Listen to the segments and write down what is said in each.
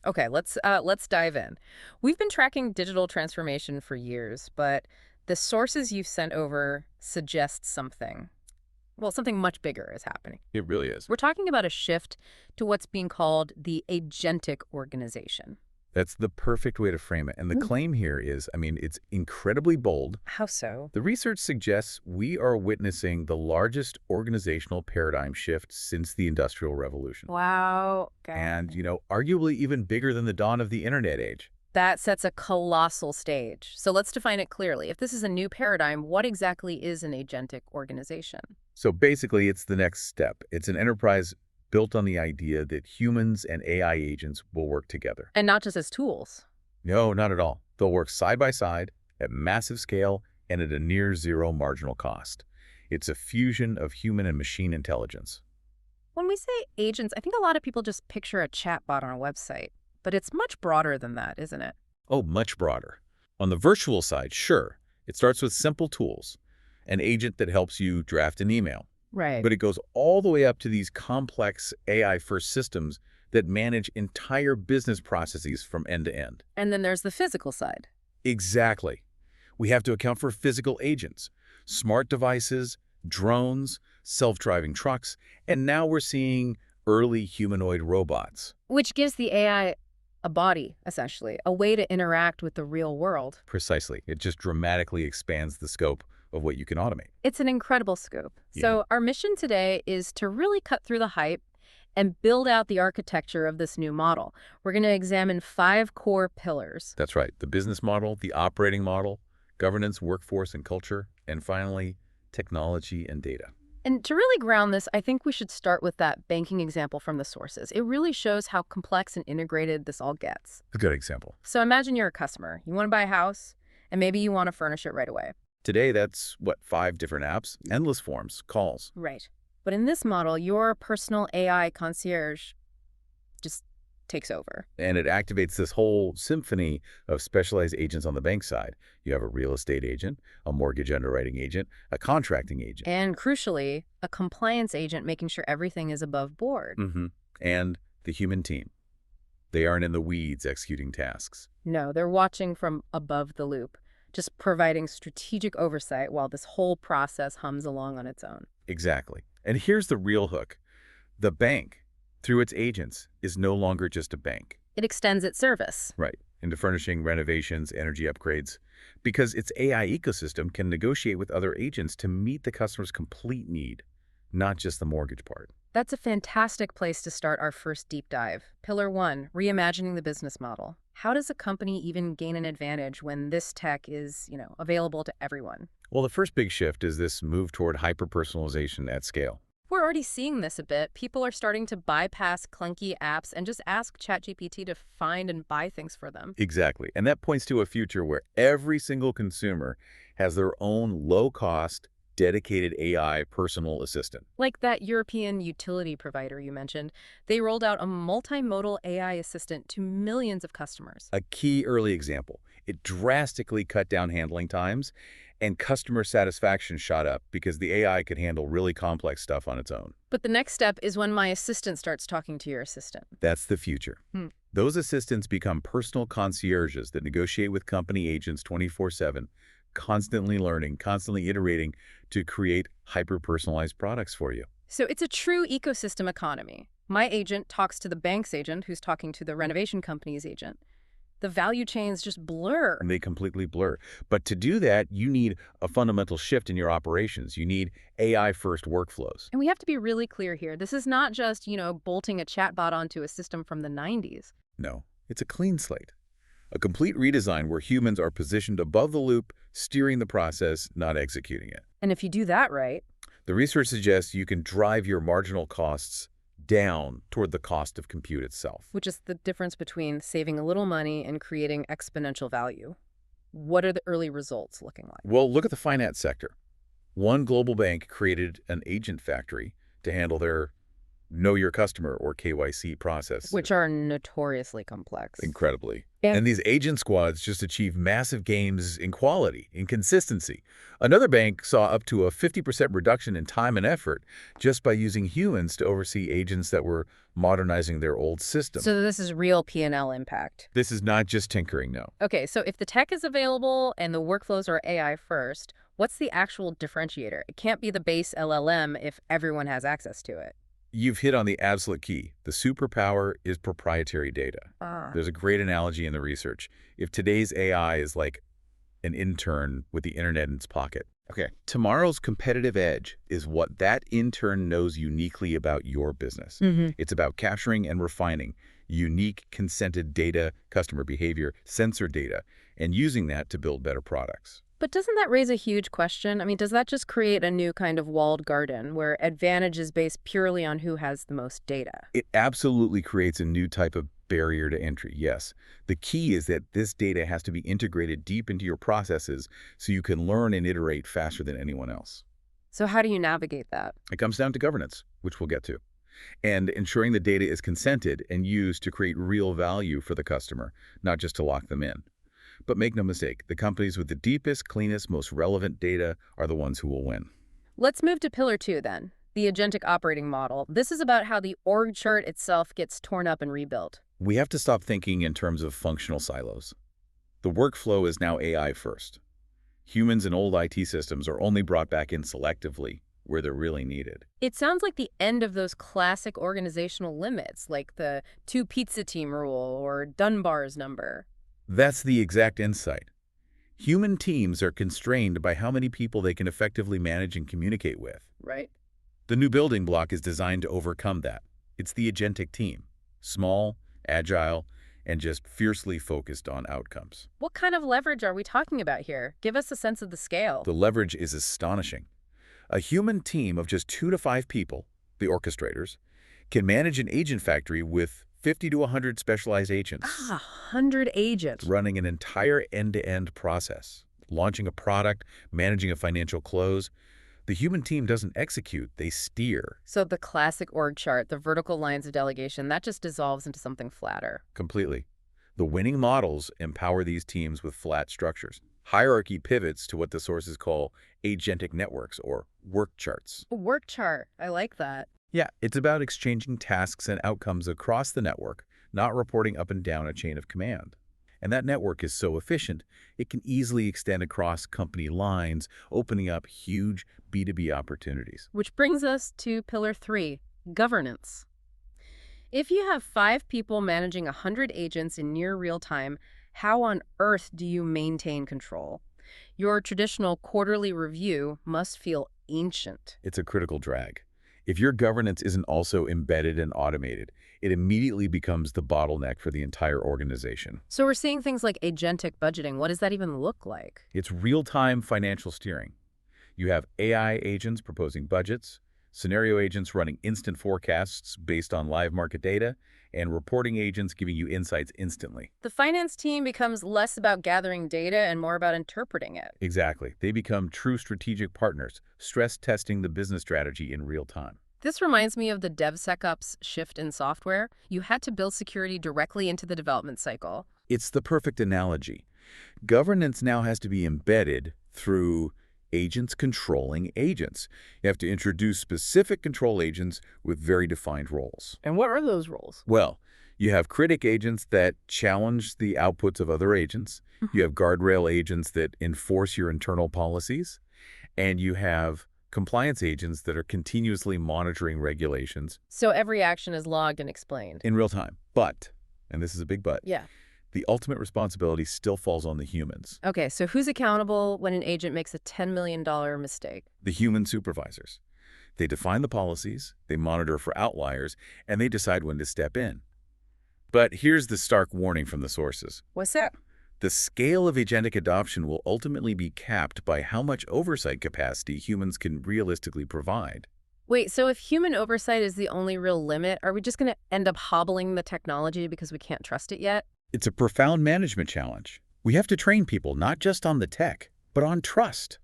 Okay, let's dive in. We've been tracking digital transformation for years, but the sources you've sent over suggest something. Well, something much bigger is happening. It really is. We're talking about a shift to what's being called the Agentic Organization. That's the perfect way to frame it. And the Hmm. claim here is, it's incredibly bold. How so? The research suggests we are witnessing the largest organizational paradigm shift since the Industrial Revolution. Wow. And, arguably even bigger than the dawn of the internet age. That sets a colossal stage. So let's define it clearly. If this is a new paradigm, what exactly is an agentic organization? So basically, it's the next step. It's an enterprise built on the idea that humans and AI agents will work together. And not just as tools. No, not at all. They'll work side by side at massive scale and at a near zero marginal cost. It's a fusion of human and machine intelligence. When we say agents, I think a lot of people just picture a chatbot on a website. But it's much broader than that, isn't it? Oh, much broader. On the virtual side, sure, it starts with simple tools, an agent that helps you draft an email. Right. But it goes all the way up to these complex AI-first systems that manage entire business processes from end to end. And then there's the physical side. Exactly. We have to account for physical agents, smart devices, drones, self-driving trucks, and now we're seeing early humanoid robots. Which gives the AI a body, essentially, a way to interact with the real world. Precisely. It just dramatically expands the scope of what you can automate. It's an incredible scope. Yeah. So our mission today is to really cut through the hype and build out the architecture of this new model. We're going to examine 5 core pillars. That's right. The business model, the operating model, governance, workforce, and culture, and finally, technology and data. And to really ground this, I think we should start with that banking example from the sources. It really shows how complex and integrated this all gets. A good example. So imagine you're a customer. You want to buy a house, and maybe you want to furnish it right away. Today, that's, 5 different apps, endless forms, calls. Right. But in this model, your personal AI concierge just takes over. And it activates this whole symphony of specialized agents on the bank side. You have a real estate agent, a mortgage underwriting agent, a contracting agent. And crucially, a compliance agent making sure everything is above board. And the human team. They aren't in the weeds executing tasks. No, they're watching from above the loop, just providing strategic oversight while this whole process hums along on its own. Exactly. And here's the real hook. The bank, through its agents, is no longer just a bank. It extends its service. Right. Into furnishing renovations, energy upgrades. Because its AI ecosystem can negotiate with other agents to meet the customer's complete need, not just the mortgage part. That's a fantastic place to start our first deep dive. Pillar 1, reimagining the business model. How does a company even gain an advantage when this tech is, available to everyone? Well, the first big shift is this move toward hyper-personalization at scale. We're already seeing this a bit. People are starting to bypass clunky apps and just ask ChatGPT to find and buy things for them. Exactly. And that points to a future where every single consumer has their own low-cost, dedicated AI personal assistant. Like that European utility provider you mentioned, they rolled out a multimodal AI assistant to millions of customers. A key early example. It drastically cut down handling times, and customer satisfaction shot up because the AI could handle really complex stuff on its own. But the next step is when my assistant starts talking to your assistant. That's the future. Those assistants become personal concierges that negotiate with company agents 24/7, constantly learning, constantly iterating to create hyper-personalized products for you. So it's a true ecosystem economy. My agent talks to the bank's agent who's talking to the renovation company's agent. The value chains just blur. And they completely blur. But to do that, you need a fundamental shift in your operations. You need AI-first workflows. And we have to be really clear here. This is not just, bolting a chatbot onto a system from the 90s. No, it's a clean slate. A complete redesign where humans are positioned above the loop, steering the process, not executing it. And if you do that right, The research suggests you can drive your marginal costs down toward the cost of compute itself. which is the difference between saving a little money and creating exponential value. What are the early results looking like? Well, look at the finance sector. One global bank created an agent factory to handle their Know Your Customer or KYC process. Which are notoriously complex. Incredibly. Yeah. And these agent squads just achieve massive gains in quality, in consistency. Another bank saw up to a 50% reduction in time and effort just by using humans to oversee agents that were modernizing their old system. So this is real P&L impact. This is not just tinkering, no. Okay, so if the tech is available and the workflows are AI first, what's the actual differentiator? It can't be the base LLM if everyone has access to it. You've hit on the absolute key. The superpower is proprietary data. Ah. There's a great analogy in the research. If today's AI is like an intern with the internet in its pocket. Okay. Tomorrow's competitive edge is what that intern knows uniquely about your business. It's about capturing and refining unique consented data, customer behavior, sensor data, and using that to build better products. But doesn't that raise a huge question? I mean, does that just create a new kind of walled garden where advantage is based purely on who has the most data? It absolutely creates a new type of barrier to entry, yes. The key is that this data has to be integrated deep into your processes so you can learn and iterate faster than anyone else. So how do you navigate that? It comes down to governance, which we'll get to, and ensuring the data is consented and used to create real value for the customer, not just to lock them in. But make no mistake, the companies with the deepest, cleanest, most relevant data are the ones who will win. Let's move to pillar 2 then, the agentic operating model. This is about how the org chart itself gets torn up and rebuilt. We have to stop thinking in terms of functional silos. The workflow is now AI first. Humans and old IT systems are only brought back in selectively where they're really needed. It sounds like the end of those classic organizational limits, like the 2 pizza team rule or Dunbar's number. That's the exact insight. Human teams are constrained by how many people they can effectively manage and communicate with. Right. The new building block is designed to overcome that. It's the agentic team. Small, agile, and just fiercely focused on outcomes. What kind of leverage are we talking about here? Give us a sense of the scale. The leverage is astonishing. A human team of just 2 to 5 people, the orchestrators, can manage an agent factory with 50 to 100 specialized agents. 100 agents. Running an entire end-to-end process, launching a product, managing a financial close. The human team doesn't execute, they steer. So the classic org chart, the vertical lines of delegation, that just dissolves into something flatter. Completely. The winning models empower these teams with flat structures. Hierarchy pivots to what the sources call agentic networks or work charts. A work chart. I like that. Yeah, it's about exchanging tasks and outcomes across the network, not reporting up and down a chain of command. And that network is so efficient, it can easily extend across company lines, opening up huge B2B opportunities. Which brings us to pillar 3, governance. If you have 5 people managing 100 agents in near real time, how on earth do you maintain control? Your traditional quarterly review must feel ancient. It's a critical drag. If your governance isn't also embedded and automated, it immediately becomes the bottleneck for the entire organization. So we're seeing things like agentic budgeting. What does that even look like? It's real-time financial steering. You have AI agents proposing budgets, scenario agents running instant forecasts based on live market data, and reporting agents giving you insights instantly. The finance team becomes less about gathering data and more about interpreting it. Exactly. They become true strategic partners, stress testing the business strategy in real time. This reminds me of the DevSecOps shift in software. You had to build security directly into the development cycle. It's the perfect analogy. Governance now has to be embedded through agents controlling agents. You have to introduce specific control agents with very defined roles. And what are those roles? Well, you have critic agents that challenge the outputs of other agents. You have guardrail agents that enforce your internal policies. And you have compliance agents that are continuously monitoring regulations. So every action is logged and explained. In real time. But, and this is a big but, Yeah. the ultimate responsibility still falls on the humans. Okay, so who's accountable when an agent makes a $10 million mistake? The human supervisors. They define the policies, they monitor for outliers, and they decide when to step in. But here's the stark warning from the sources. What's that? The scale of agentic adoption will ultimately be capped by how much oversight capacity humans can realistically provide. Wait, so if human oversight is the only real limit, are we just going to end up hobbling the technology because we can't trust it yet? It's a profound management challenge. We have to train people not just on the tech, but on trust,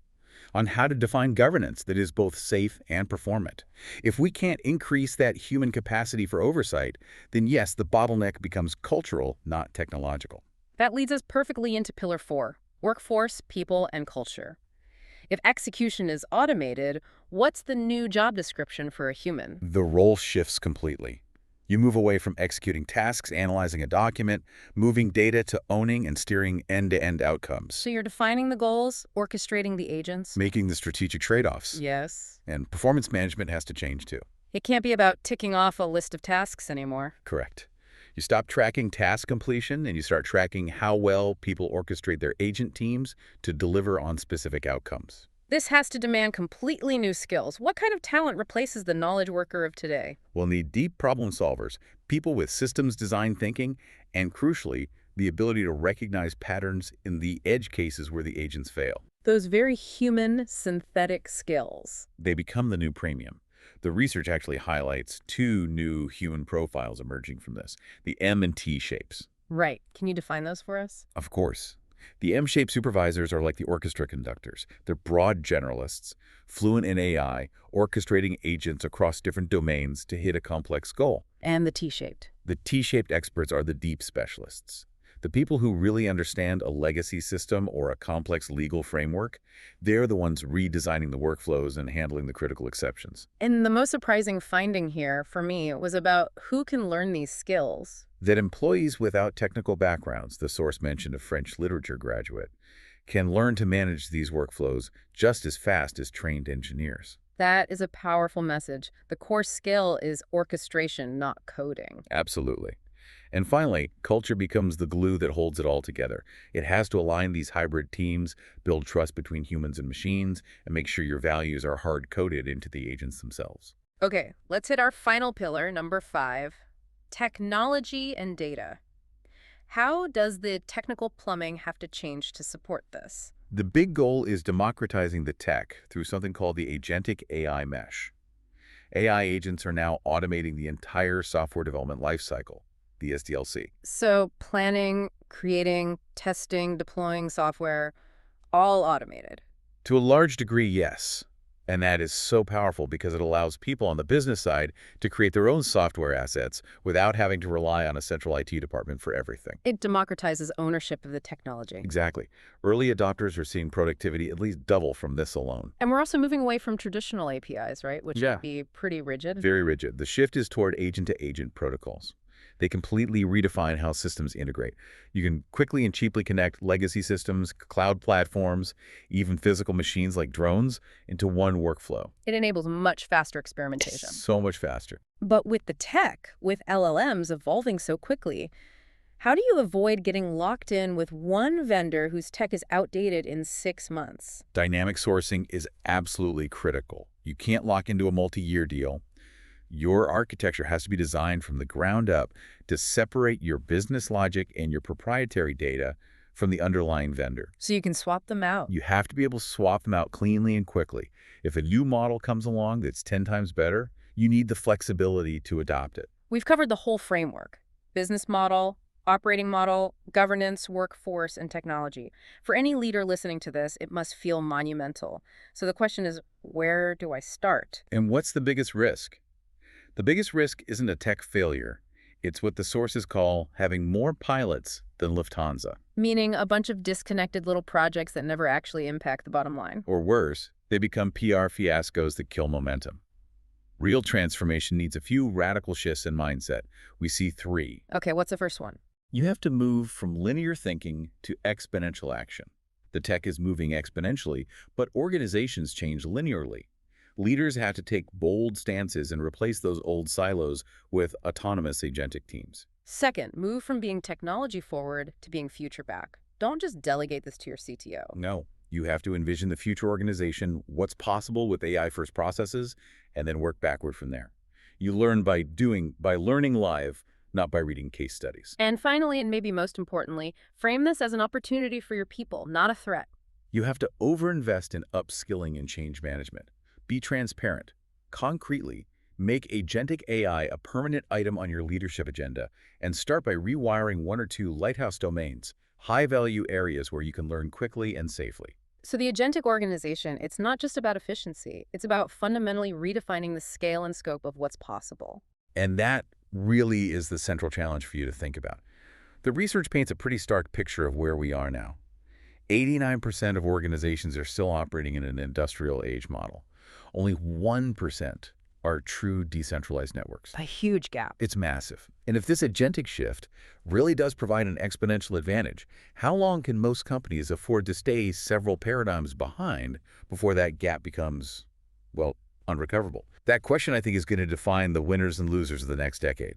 on how to define governance that is both safe and performant. If we can't increase that human capacity for oversight, then yes, the bottleneck becomes cultural, not technological. That leads us perfectly into Pillar 4, workforce, people, and culture. If execution is automated, what's the new job description for a human? The role shifts completely. You move away from executing tasks, analyzing a document, moving data to owning and steering end-to-end outcomes, So you're defining the goals, orchestrating the agents? making the strategic trade-offs. Yes. And performance management has to change too. It can't be about ticking off a list of tasks anymore. Correct. You stop tracking task completion and you start tracking how well people orchestrate their agent teams to deliver on specific outcomes. This has to demand completely new skills. What kind of talent replaces the knowledge worker of today? We'll need deep problem solvers, people with systems design thinking, and crucially, the ability to recognize patterns in the edge cases where the agents fail. Those very human, synthetic skills. They become the new premium. The research actually highlights two new human profiles emerging from this, the M and T shapes. Right. Can you define those for us? Of course. The M-shaped supervisors are like the orchestra conductors. They're broad generalists, fluent in AI, orchestrating agents across different domains to hit a complex goal. And the T-shaped. The T-shaped experts are the deep specialists. The people who really understand a legacy system or a complex legal framework, they're the ones redesigning the workflows and handling the critical exceptions. And the most surprising finding here, for me, was about who can learn these skills. That employees without technical backgrounds, the source mentioned a French literature graduate, can learn to manage these workflows just as fast as trained engineers. That is a powerful message. The core skill is orchestration, not coding. Absolutely. And finally, culture becomes the glue that holds it all together. It has to align these hybrid teams, build trust between humans and machines, and make sure your values are hard-coded into the agents themselves. Okay, let's hit our final pillar, number 5, technology and data. How does the technical plumbing have to change to support this? The big goal is democratizing the tech through something called the Agentic AI mesh. AI agents are now automating the entire software development lifecycle, the SDLC. So planning, creating, testing, deploying software, all automated. To a large degree, yes. And that is so powerful because it allows people on the business side to create their own software assets without having to rely on a central IT department for everything. It democratizes ownership of the technology. Exactly. Early adopters are seeing productivity at least double from this alone. And we're also moving away from traditional APIs, right? Which Yeah. can be pretty rigid. Very rigid. The shift is toward agent-to-agent protocols. They completely redefine how systems integrate. You can quickly and cheaply connect legacy systems, cloud platforms, even physical machines like drones into one workflow. It enables much faster experimentation. So much faster. But with the tech, with LLMs evolving so quickly, how do you avoid getting locked in with one vendor whose tech is outdated in 6 months? Dynamic sourcing is absolutely critical. You can't lock into a multi-year deal. Your architecture has to be designed from the ground up to separate your business logic and your proprietary data from the underlying vendor. So you can swap them out. You have to be able to swap them out cleanly and quickly. If a new model comes along that's 10 times better, you need the flexibility to adopt it. We've covered the whole framework: business model, operating model, governance, workforce, and technology. For any leader listening to this, it must feel monumental. So the question is, where do I start? And what's the biggest risk? The biggest risk isn't a tech failure. It's what the sources call having more pilots than Lufthansa. Meaning a bunch of disconnected little projects that never actually impact the bottom line. Or worse, they become PR fiascos that kill momentum. Real transformation needs a few radical shifts in mindset. We see 3. Okay, what's the first one? You have to move from linear thinking to exponential action. The tech is moving exponentially, but organizations change linearly. Leaders have to take bold stances and replace those old silos with autonomous agentic teams. Second, move from being technology forward to being future back. Don't just delegate this to your CTO. No, you have to envision the future organization, what's possible with AI-first processes, and then work backward from there. You learn by learning live, not by reading case studies. And finally, and maybe most importantly, frame this as an opportunity for your people, not a threat. You have to overinvest in upskilling and change management. Be transparent. Concretely, make agentic AI a permanent item on your leadership agenda and start by rewiring 1 or 2 lighthouse domains, high-value areas where you can learn quickly and safely. So the Agentic Organization, it's not just about efficiency. It's about fundamentally redefining the scale and scope of what's possible. And that really is the central challenge for you to think about. The research paints a pretty stark picture of where we are now. 89% of organizations are still operating in an industrial age model. Only 1% are true decentralized networks. A huge gap. It's massive. And if this agentic shift really does provide an exponential advantage, how long can most companies afford to stay several paradigms behind before that gap becomes, well, unrecoverable? That question, I think, is going to define the winners and losers of the next decade.